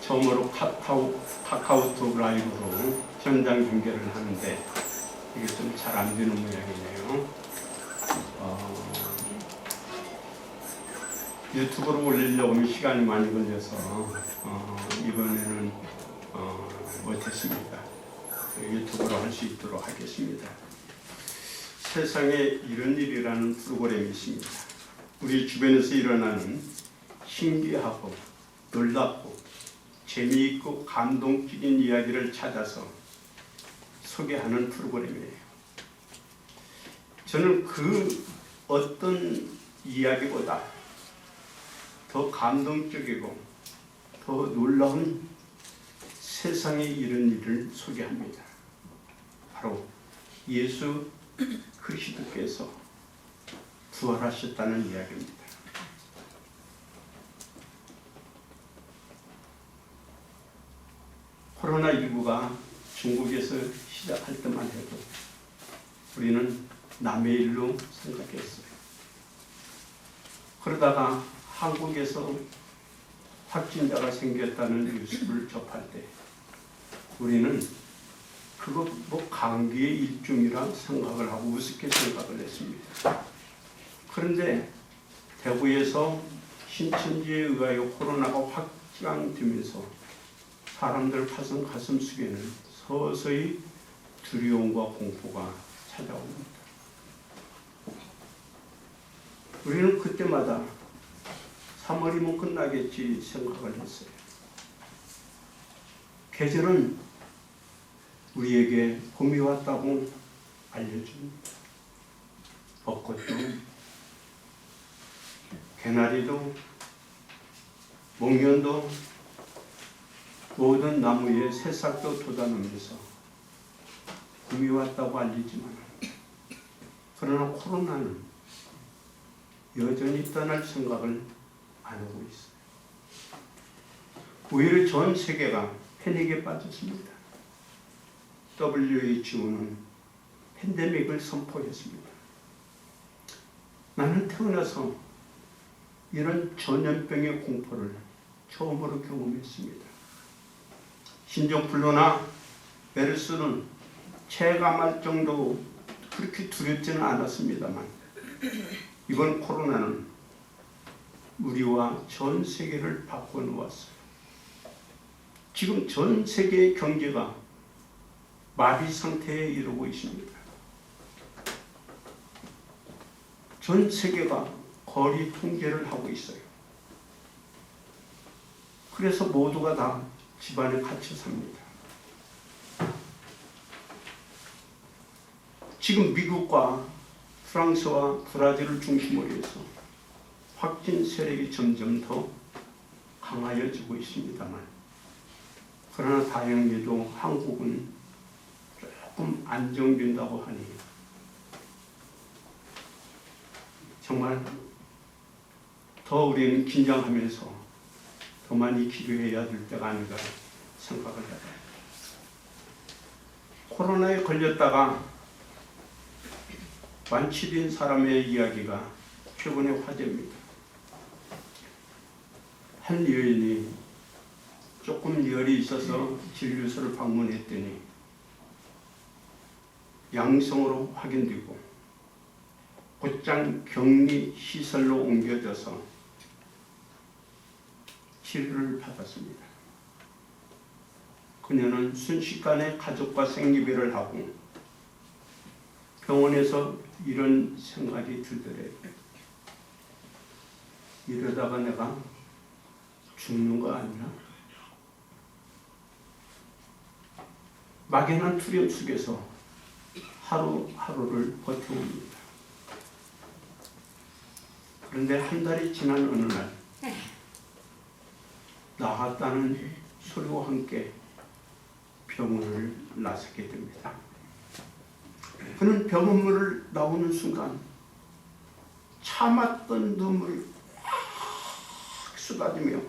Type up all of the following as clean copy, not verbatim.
처음으로 카카오톡 라이브로 현장 중계를 하는데 이게 좀 잘 안 되는 모양이네요. 유튜브로 올리려고 하면 시간이 많이 걸려서 이번에는 못했습니다. 유튜브로 할 수 있도록 하겠습니다. 세상에 이런 일이라는 프로그램이 있습니다. 우리 주변에서 일어나는 신기하고 놀랍고 재미있고 감동적인 이야기를 찾아서 소개하는 프로그램이에요. 저는 그 어떤 이야기보다 더 감동적이고 더 놀라운 세상에 이런 일을 소개합니다. 바로 예수 그리스도께서 부활하셨다는 이야기입니다. 코로나19가 중국에서 시작할 때만 해도 우리는 남의 일로 생각했어요. 그러다가 한국에서 확진자가 생겼다는 뉴스를 접할 때 우리는 그거 뭐 감기의 일종이라 생각을 하고 우습게 생각을 했습니다. 그런데 대구에서 신천지에 의하여 코로나가 확장되면서 사람들 가슴 속에는 서서히 두려움과 공포가 찾아옵니다. 우리는 그때마다 3월이면 끝나겠지 생각을 했어요. 계절은 우리에게 봄이 왔다고 알려줍니다. 벚꽃도, 개나리도, 목련도, 모든 나무에 새싹도 돋아나면서 봄이 왔다고 알리지만, 그러나 코로나는 여전히 떠날 생각을 안 하고 있어요. 오히려 전 세계가 패닉에 빠졌습니다. WHO는 팬데믹을 선포했습니다. 나는 태어나서 이런 전염병의 공포를 처음으로 경험했습니다. 신종플루나 메르스는 체감할 정도 그렇게 두렵지는 않았습니다만 이번 코로나는 우리와 전 세계를 바꿔놓았어요. 지금 전 세계의 경제가 마비 상태에 이르고 있습니다. 전 세계가 거리 통제를 하고 있어요. 그래서 모두가 다 집안에 갇혀 삽니다. 지금 미국과 프랑스와 브라질을 중심으로 해서 확진 세력이 점점 더 강화해지고 있습니다만, 그러나 다행히도 한국은 조금 안정된다고 하니 정말 더 우리는 긴장하면서 더 많이 기도해야 될 때가 아닌가 생각을 해요. 코로나에 걸렸다가 완치된 사람의 이야기가 최근에 화제입니다. 한 여인이 조금 열이 있어서 진료소를 방문했더니 양성으로 확인되고 곧장 격리 시설로 옮겨져서 치료를 받았습니다. 그녀는 순식간에 가족과 생리배를 하고 병원에서 이런 생각이 들더래요. 이러다가 내가 죽는 거 아니야? 막연한 두려움 속에서 하루하루를 버텨옵니다. 그런데 한 달이 지난 어느 날 나았다는 소리와 함께 병원을 나서게 됩니다. 그는 병원문을 나오는 순간 참았던 눈물을 쏟아지며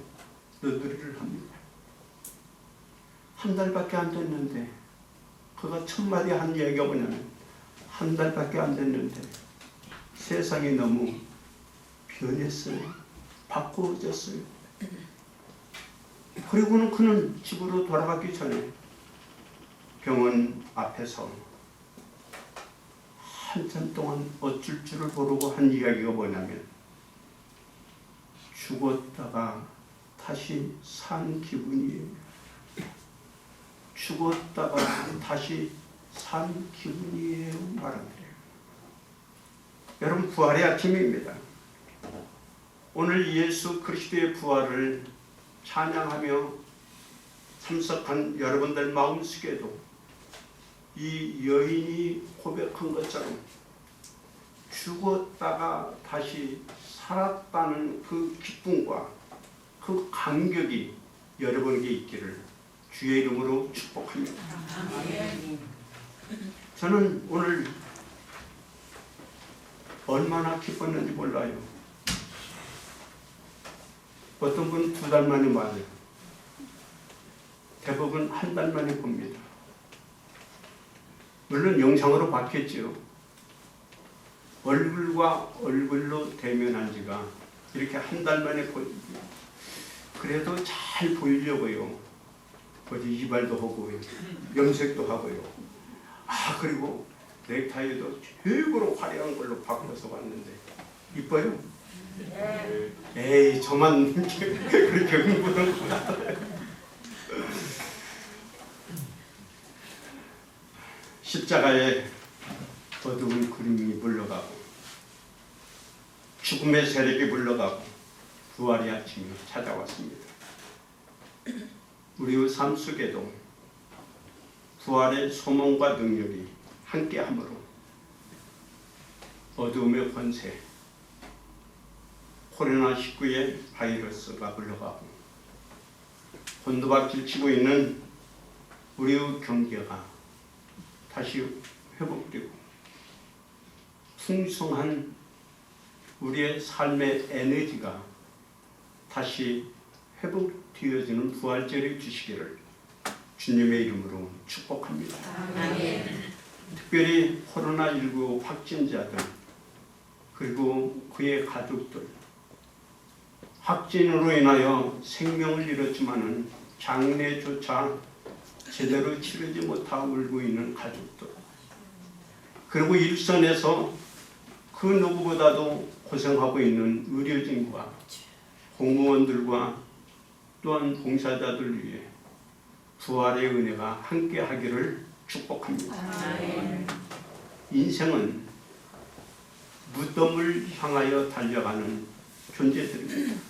너드리를 합니다. 한 달밖에 안 됐는데, 그가 첫 마디 한 얘기가 뭐냐면 한 달밖에 안 됐는데 세상이 너무 변했어요. 바꾸어졌어요. 그리고는 그는 집으로 돌아가기 전에 병원 앞에서 한참 동안 어쩔 줄을 모르고 한 이야기가 뭐냐면 죽었다가 다시 산 기분이에요. 죽었다가 다시 산 기분이에요. 말합니다. 여러분, 부활의 아침입니다. 오늘 예수 그리스도의 부활을 찬양하며 참석한 여러분들 마음속에도 이 여인이 고백한 것처럼 죽었다가 다시 살았다는 그 기쁨과 그 감격이 여러분에게 있기를 주의 이름으로 축복합니다. 저는 오늘 얼마나 기뻤는지 몰라요. 어떤 분은 2달 만에 와요. 대부분 1달 만에 봅니다. 물론 영상으로 봤겠지요. 얼굴과 얼굴로 대면한 지가 이렇게 1달 만에 보이죠. 그래도 잘 보이려고요. 어디 이발도 하고 염색도 하고요. 그리고 넥타이도 최고로 화려한 걸로 바꿔서 왔는데 이뻐요? 에이, 저만 그렇게 흥분하구나. 십자가에 어두운 그림이 물러가고 죽음의 세력이 물러가고 부활의 아침이 찾아왔습니다. 우리의 삶 속에도 부활의 소망과 능력이 함께하므로 어두움의 권세, 코로나19의 바이러스가 물러가고 곤두박질 치고 있는 우리의 경제가 다시 회복되고 풍성한 우리의 삶의 에너지가 다시 회복되어지는 부활절을 주시기를 주님의 이름으로 축복합니다. 아멘. 특별히 코로나19 확진자들 그리고 그의 가족들, 확진으로 인하여 생명을 잃었지만은 장례조차 제대로 치르지 못하고 울고 있는 가족들, 그리고 일선에서 그 누구보다도 고생하고 있는 의료진과 공무원들과 또한 봉사자들 위해 부활의 은혜가 함께하기를 축복합니다. 인생은 무덤을 향하여 달려가는 존재들입니다.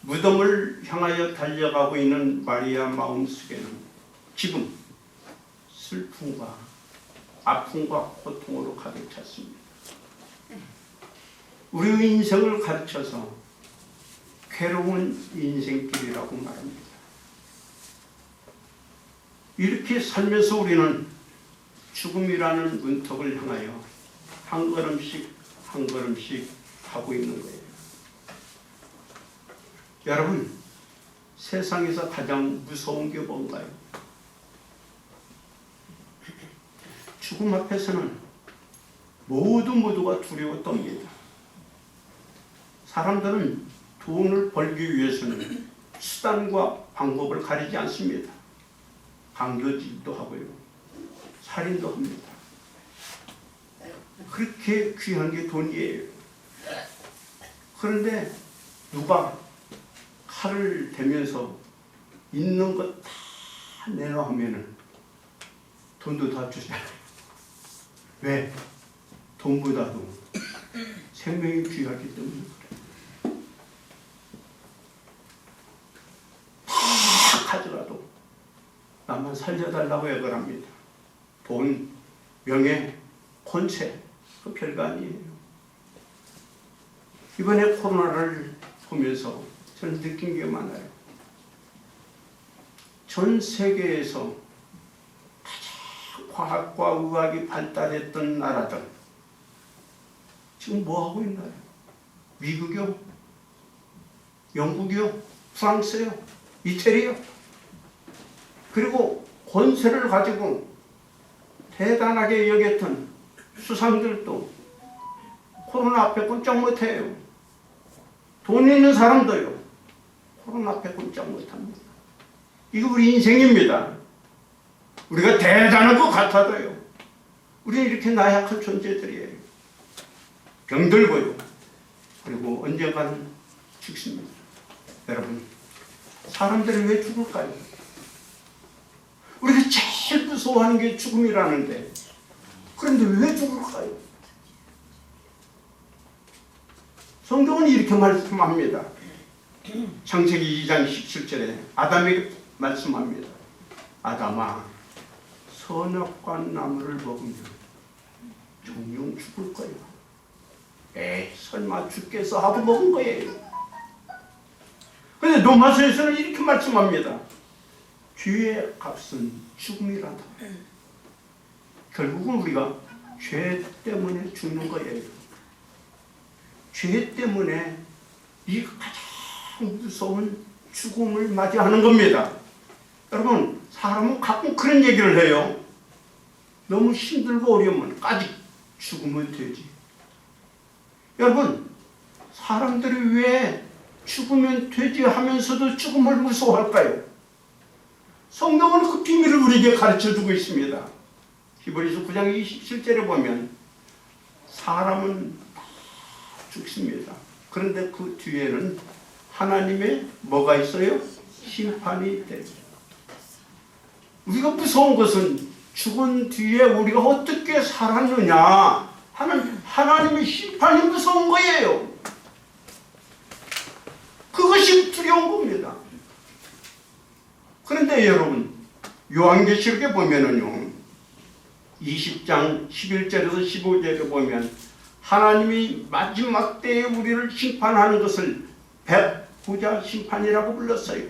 무덤을 향하여 달려가고 있는 마리아 마음속에는 지금 슬픔과 아픔과 고통으로 가득 찼습니다. 우리의 인생을 가르쳐서 괴로운 인생길이라고 말합니다. 이렇게 살면서 우리는 죽음이라는 문턱을 향하여 한 걸음씩 한 걸음씩 가고 있는 거예요. 여러분, 세상에서 가장 무서운 게 뭔가요? 죽음 앞에서는 모두가 두려워 떱니다. 사람들은 돈을 벌기 위해서는 수단과 방법을 가리지 않습니다. 강도질도 하고요, 살인도 합니다. 그렇게 귀한 게 돈이에요. 그런데 누가 칼을 대면서 있는 것 다 내놔 하면은 돈도 다 주잖아요. 왜? 돈보다도 생명이 귀하기 때문에 그래요. 다 가져가도 나만 살려달라고 애걸합니다. 돈, 명예, 권세, 그 별거 아니에요. 이번에 코로나를 보면서 저는 느낀 게 많아요. 전 세계에서 가장 과학과 의학이 발달했던 나라들 지금 뭐하고 있나요? 미국이요? 영국이요? 프랑스요? 이태리요? 그리고 권세를 가지고 대단하게 여겼던 수상들도 코로나 앞에 꼼짝 못해요. 돈 있는 사람도요, 토론 앞에 꼼짝 못합니다. 이거 우리 인생입니다. 우리가 대단한 것 같아도요, 우리는 이렇게 나약한 존재들이에요. 병들고요. 그리고 언젠가는 죽습니다. 여러분, 사람들이 왜 죽을까요? 우리가 제일 무서워하는 게 죽음이라는데, 그런데 왜 죽을까요? 성경은 이렇게 말씀합니다. 창세기 2장 17절에 아담에게 말씀합니다. 아담아, 선악과 나무를 먹으면 정녕 죽을 거야. 설마 죽겠어 하고 먹은 거예요. 그런데 로마서에서는 이렇게 말씀합니다. 죄의 값은 죽음이라다. 결국은 우리가 죄 때문에 죽는 거예요. 죄 때문에 이 가장 무서운 죽음을 맞이하는 겁니다. 여러분, 사람은 가끔 그런 얘기를 해요. 너무 힘들고 어려우면 까짓 죽으면 되지. 여러분, 사람들이 왜 죽으면 되지 하면서도 죽음을 무서워할까요? 성경은 그 비밀을 우리에게 가르쳐주고 있습니다. 히브리서 9장 27절에 보면 사람은 죽습니다. 그런데 그 뒤에는 하나님의 뭐가 있어요? 심판이 되죠. 우리가 무서운 것은 죽은 뒤에 우리가 어떻게 살았느냐 하는 하나님의 심판이 무서운 거예요. 그것이 두려운 겁니다. 그런데 여러분, 요한계시록에 보면은요, 20장 11절에서 15절에 보면 하나님이 마지막 때에 우리를 심판하는 것을 백부자 심판이라고 불렀어요.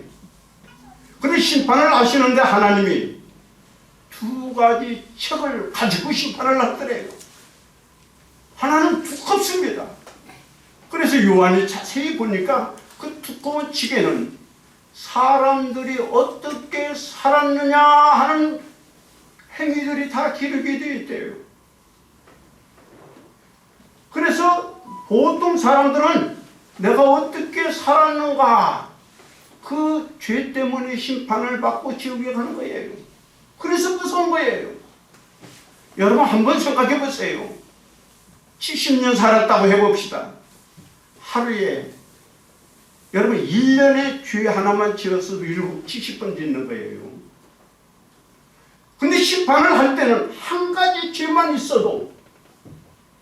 그런데 심판을 하시는데 하나님이 두 가지 책을 가지고 심판을 하더래요. 하나는 두껍습니다. 그래서 요한이 자세히 보니까 그 두꺼운 책에는 사람들이 어떻게 살았느냐 하는 행위들이 다 기록이 되어 있대요. 그래서 보통 사람들은 내가 어떻게 살았는가, 그 죄 때문에 심판을 받고 지옥에 가는 거예요. 그래서 무서운 거예요. 여러분, 한번 생각해 보세요. 70년 살았다고 해봅시다. 하루에 여러분 1년에 죄 하나만 지었어도 70번 짓는 거예요. 근데 심판을 할 때는 한 가지 죄만 있어도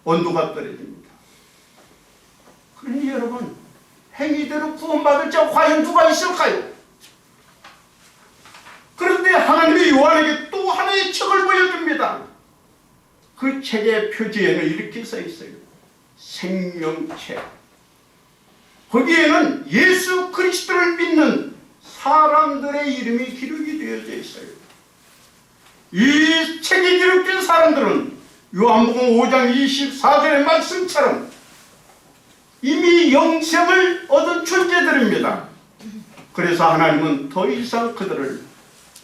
온도가 떨어집니다. 그러니 여러분, 행위대로 구원받을 자 과연 누가 있을까요? 그런데 하나님이 요한에게 또 하나의 책을 보여줍니다. 그 책의 표지에는 이렇게 써 있어요. 생명책. 거기에는 예수 그리스도를 믿는 사람들의 이름이 기록이 되어져 있어요. 이 책에 기록된 사람들은 요한복음 5장 24절의 말씀처럼 이미 영생을 얻은 존재들입니다. 그래서 하나님은 더 이상 그들을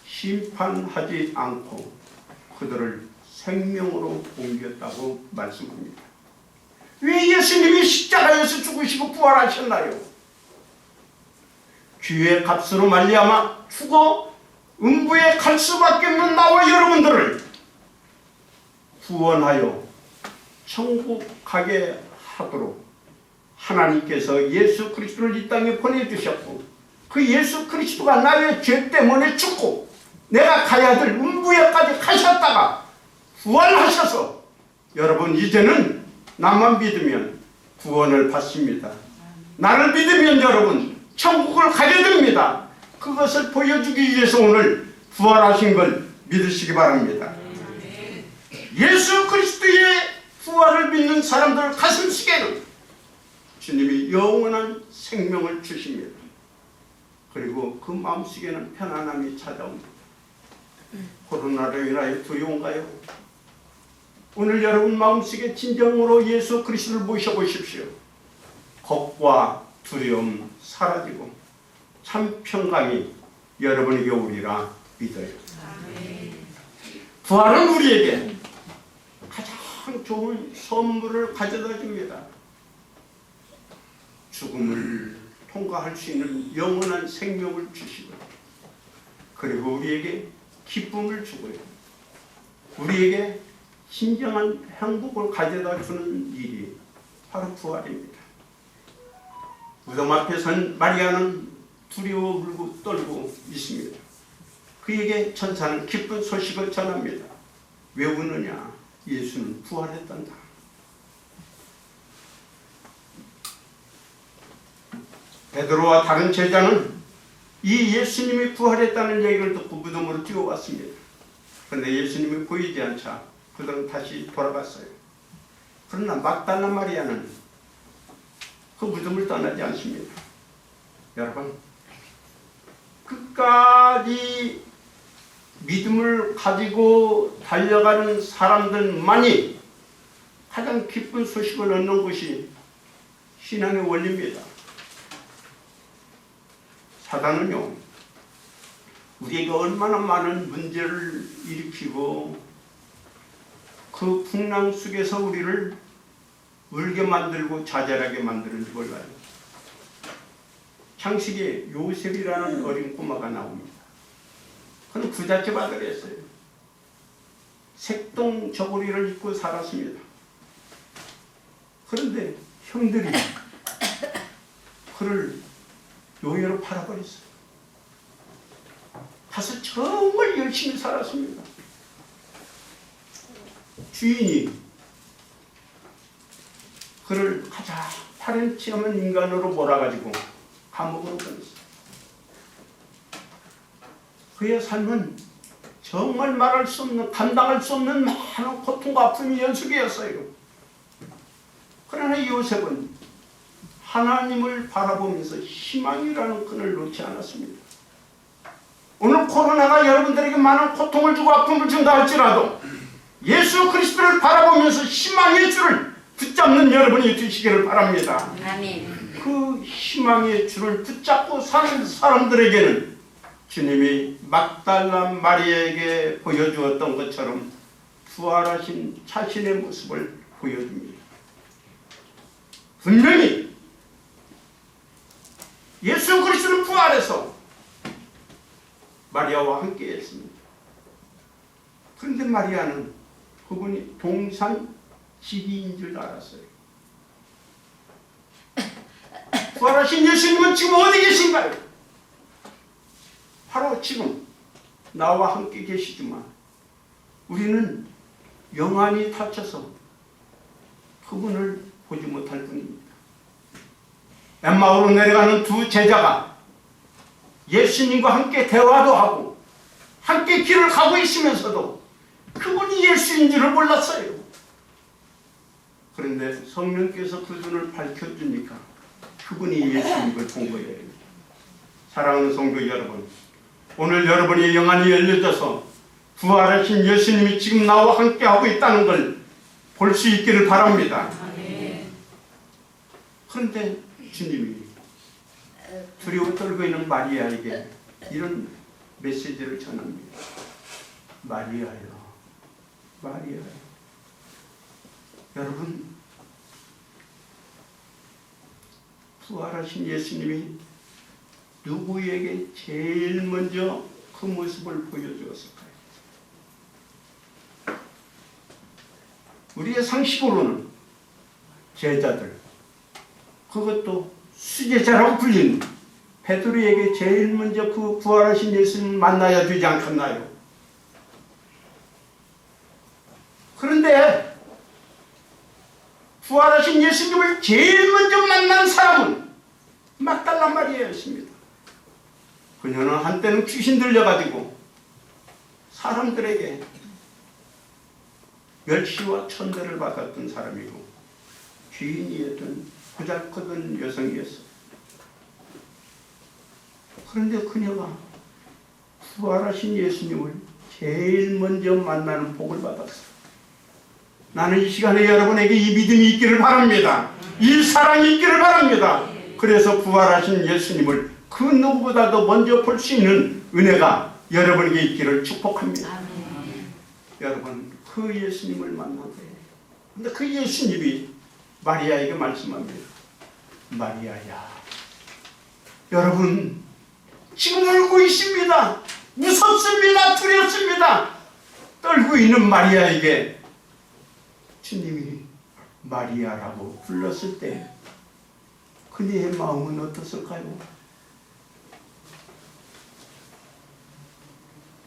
심판하지 않고 그들을 생명으로 옮겼다고 말씀합니다. 왜 예수님이 십자가에서 죽으시고 부활하셨나요? 죄의 값으로 말미암아 죽어 음부에 갈 수밖에 없는 나와 여러분들을 구원하여 천국 가게 하도록 하나님께서 예수 그리스도를 이 땅에 보내주셨고, 그 예수 그리스도가 나의 죄 때문에 죽고 내가 가야 될 음부에까지 가셨다가 부활하셔서 여러분 이제는 나만 믿으면 구원을 받습니다. 나를 믿으면 여러분 천국을 가게 됩니다. 그것을 보여주기 위해서 오늘 부활하신 걸 믿으시기 바랍니다. 예수 그리스도의 부활을 믿는 사람들 가슴속에는 주님이 영원한 생명을 주십니다. 그리고 그 마음속에는 편안함이 찾아옵니다. 코로나로 인하여 두려운가요? 오늘 여러분 마음속에 진정으로 예수 그리스도를 모셔보십시오. 겁과 두려움 사라지고 참 평강이 여러분에게 오리라 믿어요. 부활은 우리에게 가장 좋은 선물을 가져다 줍니다. 죽음을 통과할 수 있는 영원한 생명을 주시고, 그리고 우리에게 기쁨을 주고요, 우리에게 진정한 행복을 가져다 주는 일이 바로 부활입니다. 무덤 앞에 선 마리아는 두려워 울고 떨고 있습니다. 그에게 천사는 기쁜 소식을 전합니다. 왜 우느냐? 예수는 부활했단다. 베드로와 다른 제자는 이 예수님이 부활했다는 얘기를 듣고 무덤으로 뛰어왔습니다. 그런데 예수님이 보이지 않자 그들은 다시 돌아갔어요. 그러나 막달라 마리아는 그 무덤을 떠나지 않습니다. 여러분, 끝까지 믿음을 가지고 달려가는 사람들만이 가장 기쁜 소식을 얻는 것이 신앙의 원리입니다. 사단은요, 우리에게 얼마나 많은 문제를 일으키고 그 풍랑 속에서 우리를 울게 만들고 좌절하게 만드는지 몰라요. 창세기에 요셉이라는 어린 꼬마가 나옵니다. 그는 부잣집 아들이었어요. 색동 저고리를 입고 살았습니다. 그런데 형들이 그를 노예로 팔아버렸어요. 가서 정말 열심히 살았습니다. 주인이 그를 가장 파렴치한 인간으로 몰아가지고 감옥으로 보냈어요. 그의 삶은 정말 말할 수 없는, 감당할 수 없는 많은 고통과 아픔이 연속이었어요. 그러나 요셉은 하나님을 바라보면서 희망이라는 끈을 놓지 않았습니다. 오늘 코로나가 여러분들에게 많은 고통을 주고 아픔을 준다 할지라도 예수 그리스도를 바라보면서 희망의 줄을 붙잡는 여러분이 되시기를 바랍니다. 아멘. 그 희망의 줄을 붙잡고 사는 사람들에게는 주님이 막달라 마리아에게 보여주었던 것처럼 부활하신 자신의 모습을 보여줍니다. 분명히 예수 그리스도는 부활해서 마리아와 함께 했습니다. 그런데 마리아는 그분이 동산 지기인 줄 알았어요. 부활하신 예수님은 지금 어디 계신가요? 바로 지금 나와 함께 계시지만 우리는 영안이 닫혀서 그분을 보지 못할 뿐입니다. 엠마오로 내려가는 두 제자가 예수님과 함께 대화도 하고 함께 길을 가고 있으면서도 그분이 예수인 줄을 몰랐어요. 그런데 성령께서 그 눈을 밝혀주니까 그분이 예수님을 본 거예요. 사랑하는 성도 여러분, 오늘 여러분의 영안이 열려져서 부활하신 예수님이 지금 나와 함께 하고 있다는 걸 볼 수 있기를 바랍니다. 그런데 주님이 두려워 떨고 있는 마리아에게 이런 메시지를 전합니다. 마리아요, 마리아요. 여러분, 부활하신 예수님이 누구에게 제일 먼저 그 모습을 보여주었을까요? 우리의 상식으로는 제자들, 그것도 수제자라고 불리는 베드로에게 제일 먼저 그 부활하신 예수님을 만나야 되지 않겠나요? 그런데 부활하신 예수님을 제일 먼저 만난 사람은 막달라 마리아였습니다. 그녀는 한때는 귀신 들려가지고 사람들에게 멸시와 천대를 받았던 사람이고 귀인이었던 보잘것없는 여성이었어요. 그런데 그녀가 부활하신 예수님을 제일 먼저 만나는 복을 받았어요. 나는 이 시간에 여러분에게 이 믿음이 있기를 바랍니다. 이 사랑이 있기를 바랍니다. 그래서 부활하신 예수님을 그 누구보다도 먼저 볼 수 있는 은혜가 여러분에게 있기를 축복합니다. 여러분, 그 예수님을 만나게. 근데 그 예수님이 마리아에게 말씀합니다. 마리아야, 여러분 지금 울고 있습니다. 무섭습니다. 두렵습니다. 떨고 있는 마리아에게 주님이 마리아라고 불렀을 때 그녀의 마음은 어떻을까요?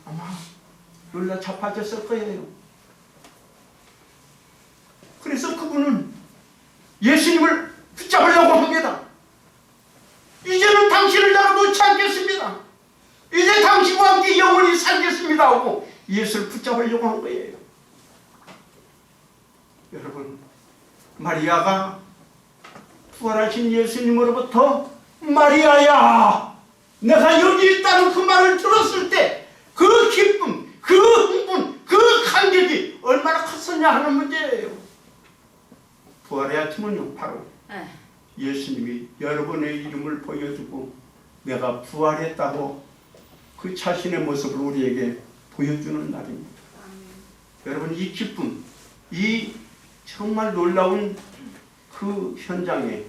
아마 놀라 자빠졌을 거예요. 그래서 그분은 예수님을 붙잡으려고 합니다. 이제는 당신을 내가 놓지 않겠습니다. 이제 당신과 함께 영원히 살겠습니다 하고 예수를 붙잡으려고 한 거예요. 여러분, 마리아가 부활하신 예수님으로부터 마리아야 내가 여기 있다는 그 말을 들었을 때 그 기쁨, 그 흥분, 그 감격이 얼마나 컸었냐 하는 문제예요. 부활의 아침은요 바로 예수님이 여러분의 이름을 보여주고 내가 부활했다고 그 자신의 모습을 우리에게 보여주는 날입니다. 여러분, 이 기쁨, 이 정말 놀라운 그 현장에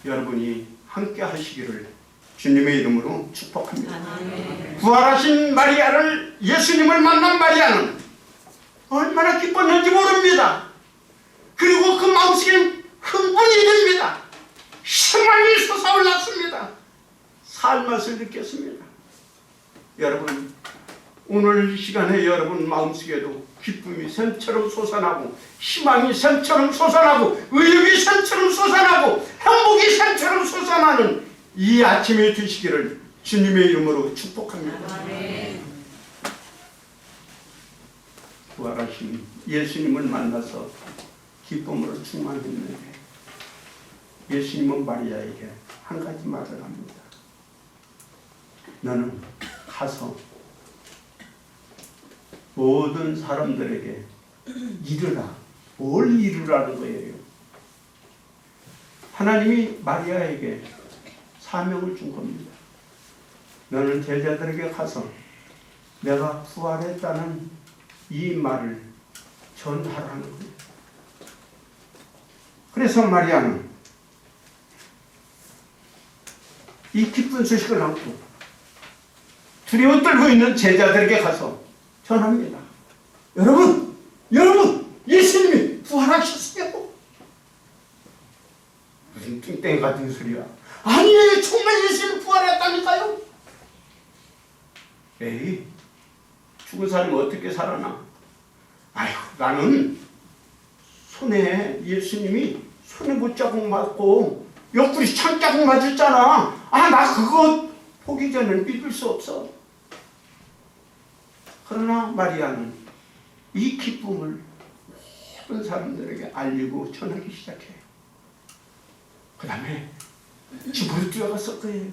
여러분이 함께 하시기를 주님의 이름으로 축복합니다. 부활하신 마리아를, 예수님을 만난 마리아는 얼마나 기뻤는지 모릅니다. 그리고 그 마음속엔 흥분이 됩니다. 희망이 솟아올랐습니다. 살 맛을 느꼈습니다. 여러분, 오늘 이 시간에 여러분 마음속에도 기쁨이 샘처럼 솟아나고 희망이 샘처럼 솟아나고 의욕이 샘처럼 솟아나고 행복이 샘처럼 솟아나는 이 아침이 되시기를 주님의 이름으로 축복합니다. 아멘. 부활하신 예수님을 만나서 기쁨으로 충만했는데 예수님은 마리아에게 한 가지 말을 합니다. 너는 가서 모든 사람들에게 이르라. 뭘 이루라는 거예요? 하나님이 마리아에게 사명을 준 겁니다. 너는 제자들에게 가서 내가 부활했다는 이 말을 전하라는 거예요. 그래서 마리아는 이 기쁜 소식을 안고 두려워 떨고 있는 제자들에게 가서 전합니다. 여러분, 예수님이 부활하셨어요. 무슨 뚱땡이 같은 소리야. 아니에요, 정말 예수님이 부활했다니까요. 에이, 죽은 사람이 어떻게 살아나? 아이고, 나는 손에 예수님이 손에 못자국 맞고 옆구리 창자국 맞았잖아. 나 그거 보기 전에는 믿을 수 없어. 그러나 마리아는 이 기쁨을 모든 사람들에게 알리고 전하기 시작해요. 그 다음에 집으로 뛰어갔을 거예요.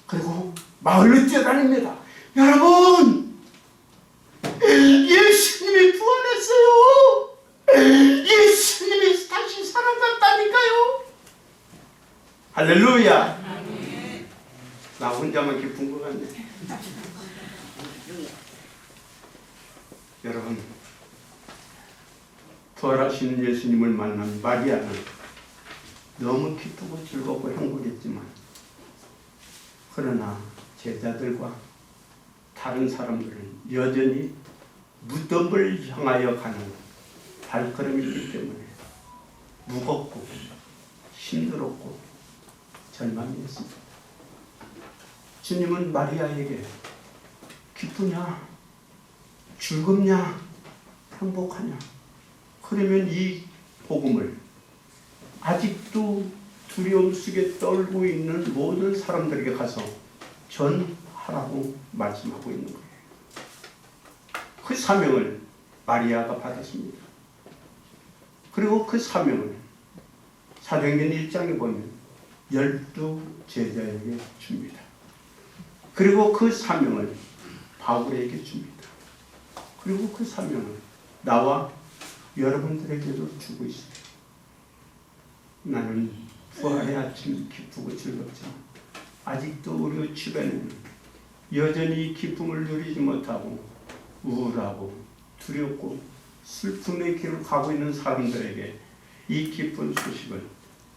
그리고 마을로 뛰어다닙니다. 여러분, 예수님이 부활했어요. 예수님이 다시 살아났다니까요. 할렐루야. 나 혼자만 기쁜 것 같네. 여러분, 부활하신 예수님을 만난 마리아는 너무 기쁘고 즐겁고 행복했지만, 그러나 제자들과 다른 사람들은 여전히 무덤을 향하여 가는 발걸음이기 때문에 무겁고 힘들었고 절망이었습니다. 주님은 마리아에게 기쁘냐, 즐겁냐, 행복하냐, 그러면 이 복음을 아직도 두려움 속에 떨고 있는 모든 사람들에게 가서 전하라고 말씀하고 있는 거예요. 그 사명을 마리아가 받았습니다. 그리고 그 사명을 사도행전 1장에 보면 12제자에게 줍니다. 그리고 그 사명을 바울에게 줍니다. 그리고 그 사명을 나와 여러분들에게도 주고 있습니다. 나는 부활의 아침 기쁘고 즐겁지만 아직도 우리 주변에는 여전히 기쁨을 누리지 못하고 우울하고 두렵고 슬픔의 길을 가고 있는 사람들에게 이 기쁜 소식을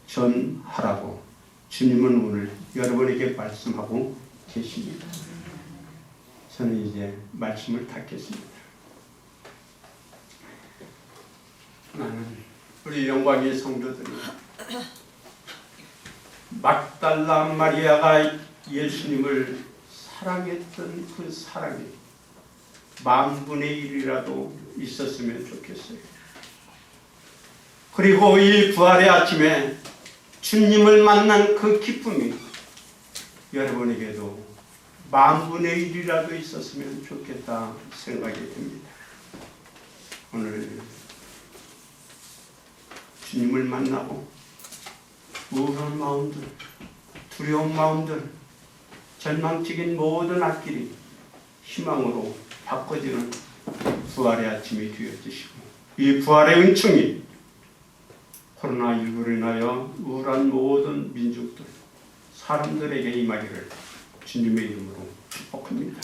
전하라고 주님은 오늘 여러분에게 말씀하고 계십니다. 저는 이제 말씀을 닫겠습니다. 나는 우리 영광의 성도들이 막달라 마리아가 예수님을 사랑했던 그 사랑이 만분의 1이라도 있었으면 좋겠어요. 그리고 이 부활의 아침에 주님을 만난 그 기쁨이 여러분에게도 만분의 1이라도 있었으면 좋겠다 생각이 듭니다. 오늘 주님을 만나고 우울한 마음들, 두려운 마음들, 절망적인 모든 앞길이 희망으로 바꿔지는 부활의 아침이 되어주시고 이 부활의 은총이 코로나19로 인하여 우울한 모든 민족들, 사람들에게 임하기를 주님의 이름으로 축복합니다.